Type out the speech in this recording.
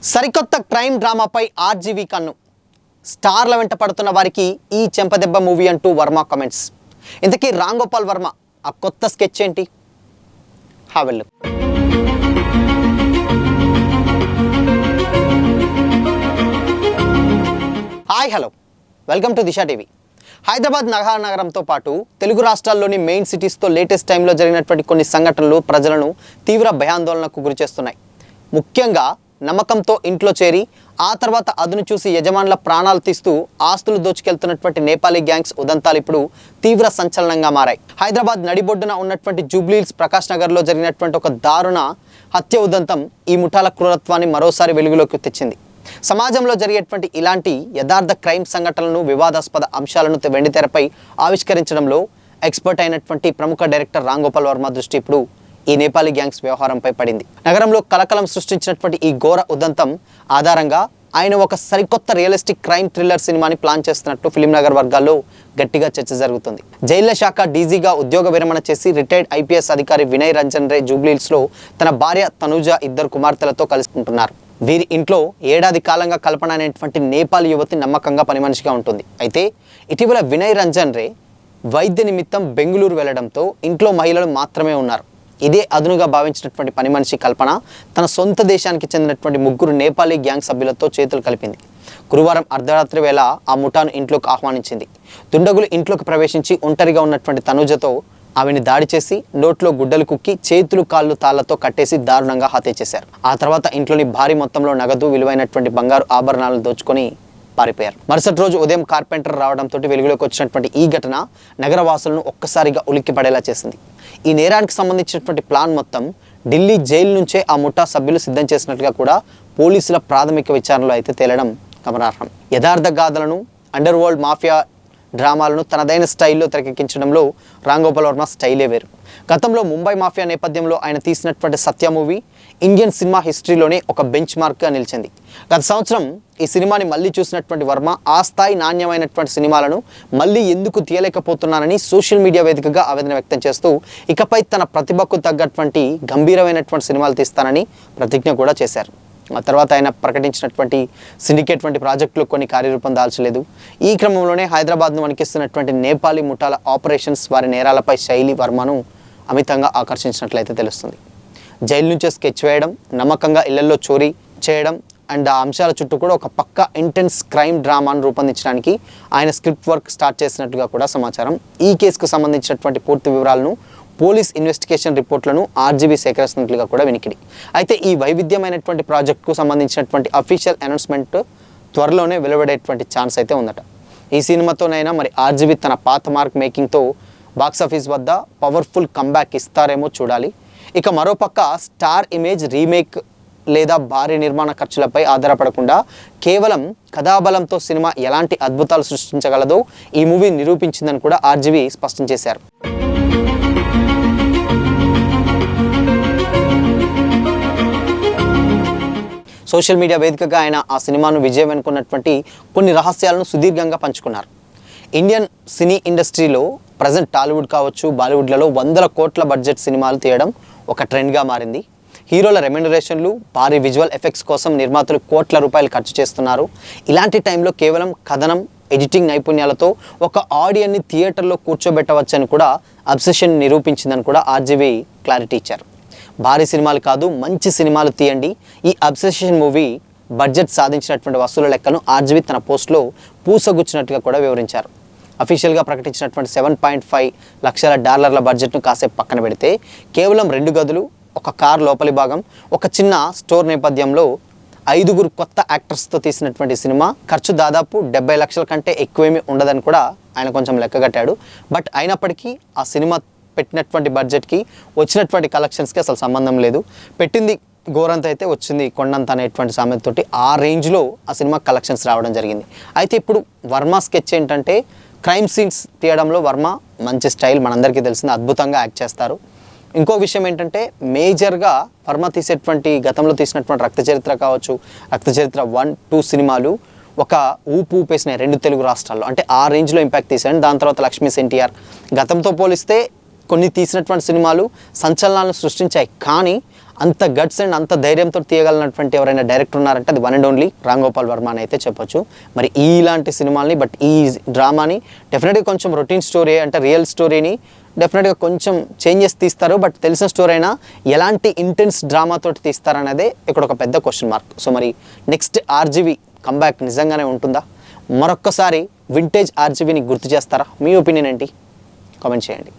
సరికొత్త crime డ్రామాపై RGV కన్ను. స్టార్ల వెంట పడుతున్న వారికి ఈ చెంపదెబ్బ మూవీ అంటూ వర్మ కామెంట్స్. ఇంతకీ రామ్ గోపాల్ వర్మ ఆ కొత్త స్కెచ్ ఏంటి? వెళ్ళు. Hi, hello, welcome to Disha TV. Hyderabad నగరంతో పాటు తెలుగు రాష్ట్రాల్లోని మెయిన్ సిటీస్తో లేటెస్ట్ టైంలో జరిగినటువంటి కొన్ని సంఘటనలు ప్రజలను తీవ్ర భయాందోళనకు గురిచేస్తున్నాయి. ముఖ్యంగా నమ్మకంతో ఇంట్లో చేరి ఆ తర్వాత అదును చూసి యజమానుల ప్రాణాలు తీస్తూ ఆస్తులు దోచుకెళ్తున్నటువంటి నేపాలీ గ్యాంగ్స్ ఉదంతాలు ఇప్పుడు తీవ్ర సంచలనంగా మారాయి. హైదరాబాద్ నడిబొడ్డున ఉన్నటువంటి జూబ్లీహిల్స్ ప్రకాష్ నగర్లో జరిగినటువంటి ఒక దారుణ హత్య ఉదంతం ఈ ముఠాల క్రూరత్వాన్ని మరోసారి వెలుగులోకి తెచ్చింది. సమాజంలో జరిగేటువంటి ఇలాంటి యథార్థ క్రైమ్ సంఘటనలను, వివాదాస్పద అంశాలను వెండితెరపై ఆవిష్కరించడంలో ఎక్స్పర్ట్ అయినటువంటి ప్రముఖ డైరెక్టర్ రామ్ గోపాల్ వర్మ దృష్టి ఇప్పుడు ఈ నేపాలీ గ్యాంగ్స్ వ్యవహారంపై పడింది. నగరంలో కలకలం సృష్టించినటువంటి ఈ ఘోర ఉదంతం ఆధారంగా ఆయన ఒక సరికొత్త రియలిస్టిక్ క్రైమ్ థ్రిల్లర్ సినిమాని ప్లాన్ చేస్తున్నట్టు ఫిలిం నగర్ వర్గాల్లో గట్టిగా చర్చ జరుగుతుంది. జైళ్ల శాఖ డీజీగా ఉద్యోగ విరమణ చేసి రిటైర్డ్ ఐపీఎస్ అధికారి వినయ్ రంజన్ రే జూబ్లీహిల్స్లో తన భార్య తనుజ, ఇద్దరు కుమార్తెలతో కలుసుకుంటున్నారు. వీరి ఇంట్లో ఏడాది కాలంగా కల్పన అనేటువంటి నేపాల్ యువతి నమ్మకంగా పని మనిషిగా ఉంటుంది. అయితే ఇటీవల వినయ్ రంజన్ రే వైద్య నిమిత్తం బెంగళూరు వెళ్లడంతో ఇంట్లో మహిళలు మాత్రమే ఉన్నారు. ఇదే అదునుగా భావించినటువంటి పని మనిషి కల్పన తన సొంత దేశానికి చెందినటువంటి 3 నేపాలీ గ్యాంగ్ సభ్యులతో చేతులు కలిపింది. గురువారం అర్ధరాత్రి వేళ ఆ ముఠాను ఇంట్లోకి ఆహ్వానించింది. దుండగులు ఇంట్లోకి ప్రవేశించి ఒంటరిగా ఉన్నటువంటి తనుజతో ఆమెను దాడి చేసి నోట్లో గుడ్డలు కుక్కి చేతులు కాళ్ళు తాళ్లతో కట్టేసి దారుణంగా హత్య చేశారు. ఆ తర్వాత ఇంట్లోని భారీ మొత్తంలో నగదు, విలువైనటువంటి బంగారు ఆభరణాలను దోచుకొని పారిపోయారు. మరుసటి రోజు ఉదయం కార్పెంటర్ రావడంతో వెలుగులోకి వచ్చినటువంటి ఈ ఘటన నగరవాసులను ఒక్కసారిగా ఉలిక్కిపడేలా చేసింది. ఈ నేరానికి సంబంధించినటువంటి ప్లాన్ మొత్తం ఢిల్లీ జైలు నుంచే ఆ ముఠా సభ్యులు సిద్ధం చేసినట్లుగా కూడా పోలీసుల ప్రాథమిక విచారణలో అయితే తేలడం గమనార్హం. యథార్థ గాథలను, అండర్ వరల్డ్ మాఫియా డ్రామాలను తనదైన స్టైల్లో తెరకెక్కించడంలో రామ్ గోపాల్ వర్మ స్టైలే వేరు. గతంలో ముంబై మాఫియా నేపథ్యంలో ఆయన తీసినటువంటి సత్య మూవీ ఇండియన్ సినిమా హిస్టరీలోనే ఒక బెంచ్ మార్క్గా నిలిచింది. గత సంవత్సరం ఈ సినిమాని మళ్ళీ చూసినటువంటి వర్మ ఆ స్థాయి నాణ్యమైనటువంటి సినిమాలను మళ్ళీ ఎందుకు తీయలేకపోతున్నానని సోషల్ మీడియా వేదికగా ఆవేదన వ్యక్తం చేస్తూ ఇకపై తన ప్రతిభకు తగ్గటువంటి గంభీరమైనటువంటి సినిమాలు తీస్తానని ప్రతిజ్ఞ కూడా చేశారు. ఆ తర్వాత ఆయన ప్రకటించినటువంటి సిండికేట్ వంటి ప్రాజెక్టులు కొన్ని కార్యరూపం దాల్చలేదు. ఈ క్రమంలోనే హైదరాబాద్ను వణికిస్తున్నటువంటి నేపాలీ ముఠాల ఆపరేషన్స్, వారి నేరాలపై శైలి వర్మను అమితంగా ఆకర్షించినట్లయితే తెలుస్తుంది. జైలు నుంచే స్కెచ్ వేయడం, నమ్మకంగా ఇళ్లలో చోరీ చేయడం అండ్ ఆ అంశాల చుట్టూ కూడా ఒక పక్కా ఇంటెన్స్ క్రైమ్ డ్రామాను రూపొందించడానికి ఆయన స్క్రిప్ట్ వర్క్ స్టార్ట్ చేసినట్టుగా కూడా సమాచారం. ఈ కేసుకు సంబంధించినటువంటి పూర్తి వివరాలను, పోలీస్ ఇన్వెస్టిగేషన్ రిపోర్ట్లను ఆర్జీవీ సేకరిస్తున్నట్లుగా కూడా వినికిడి. అయితే ఈ వైవిధ్యమైనటువంటి ప్రాజెక్టుకు సంబంధించినటువంటి అఫీషియల్ అనౌన్స్మెంట్ త్వరలోనే వెలువడేటువంటి ఛాన్స్ అయితే ఉందట. ఈ సినిమాతోనైనా మరి ఆర్జీవీ తన పాత మార్క్ మేకింగ్తో బాక్సాఫీస్ వద్ద పవర్ఫుల్ కంబ్యాక్ ఇస్తారేమో చూడాలి. ఇక మరోపక్క స్టార్ ఇమేజ్ రీమేక్ లేదా భారీ నిర్మాణ ఖర్చులపై ఆధారపడకుండా కేవలం కథాబలంతో సినిమా ఎలాంటి అద్భుతాలు సృష్టించగలదో ఈ మూవీ నిరూపించిందని కూడా ఆర్జీవీ స్పష్టం చేశారు. సోషల్ మీడియా వేదికగా ఆయన ఆ సినిమాను విజయం అనుకున్నటువంటి కొన్ని రహస్యాలను సుదీర్ఘంగా పంచుకున్నారు. ఇండియన్ సినీ ఇండస్ట్రీలో ప్రజెంట్ టాలీవుడ్ కావచ్చు, బాలీవుడ్లలో 100 కోట్ల బడ్జెట్ సినిమాలు తీయడం ఒక ట్రెండ్గా మారింది. హీరోల రెమ్యునరేషన్లు, భారీ విజువల్ ఎఫెక్ట్స్ కోసం నిర్మాతలు కోట్ల రూపాయలు ఖర్చు చేస్తున్నారు. ఇలాంటి టైంలో కేవలం కథనం, ఎడిటింగ్ నైపుణ్యాలతో ఒక ఆడియన్ని థియేటర్లో కూర్చోబెట్టవచ్చని కూడా అబ్సెషన్ నిరూపించిందని కూడా ఆర్జీవీ క్లారిటీ ఇచ్చారు. భారీ సినిమాలు కాదు, మంచి సినిమాలు తీయండి. ఈ అబ్సెషన్ మూవీ బడ్జెట్ సాధించినటువంటి వసూల లెక్కను ఆర్జీవీ తన పోస్ట్లో పూసగుచ్చినట్టుగా కూడా వివరించారు. అఫీషియల్గా ప్రకటించినటువంటి $7.5 లక్షల బడ్జెట్ను కాసేపు పక్కన పెడితే కేవలం 2 గదులు, ఒక కార్ లోపలి భాగం, ఒక చిన్న స్టోర్ నేపథ్యంలో 5 కొత్త యాక్టర్స్తో తీసినటువంటి సినిమా ఖర్చు దాదాపు 70 లక్షల కంటే ఎక్కువేమీ ఉండదని కూడా ఆయన కొంచెం లెక్కగట్టాడు. బట్ అయినప్పటికీ ఆ సినిమా పెట్టినటువంటి బడ్జెట్కి వచ్చినటువంటి కలెక్షన్స్కి అసలు సంబంధం లేదు. పెట్టింది గోరంత అయితే వచ్చింది కొండంత అనేటువంటి సామెతతోటి ఆ రేంజ్లో ఆ సినిమా కలెక్షన్స్ రావడం జరిగింది. అయితే ఇప్పుడు వర్మ స్కెచ్ ఏంటంటే క్రైమ్ సీన్స్ తీయడంలో వర్మ మంచి స్టైల్ మనందరికీ తెలిసింది, అద్భుతంగా యాక్ట్ చేస్తారు. ఇంకో విషయం ఏంటంటే మేజర్గా వర్మ తీసేటువంటి గతంలో తీసినటువంటి రక్త చరిత్ర కావచ్చు, రక్త చరిత్ర 1, 2 సినిమాలు ఒక ఊపు ఊపేసినాయి 2 తెలుగు రాష్ట్రాల్లో. అంటే ఆ రేంజ్లో ఇంపాక్ట్ తీసాడు. దాని తర్వాత లక్ష్మీ ఎన్టీఆర్ గతంతో పోలిస్తే కొన్ని తీసినటువంటి సినిమాలు సంచలనాలను సృష్టించాయి. కానీ అంత గట్స్ అండ్ అంత ధైర్యంతో తీయగలిగినటువంటి ఎవరైనా డైరెక్టర్ ఉన్నారంటే అది one and only Ram Gopal Varma అని అయితే చెప్పొచ్చు. మరి ఇలాంటి సినిమాల్ని బట్ ఈ డ్రామాని డెఫినెట్గా కొంచెం రొటీన్ స్టోరీ అంటే రియల్ స్టోరీని డెఫినెట్గా కొంచెం చేంజెస్ తీస్తారు. బట్ తెలిసిన స్టోరీ అయినా ఎలాంటి ఇంటెన్స్ డ్రామాతోటి తీస్తారనేదే ఇక్కడ ఒక పెద్ద క్వశ్చన్ మార్క్. సో మరి నెక్స్ట్ ఆర్జీవి కంబ్యాక్ నిజంగానే ఉంటుందా? మరొక్కసారి వింటేజ్ ఆర్జీవిని గుర్తు చేస్తారా? మీ ఒపీనియన్ ఏంటి? కామెంట్ చేయండి.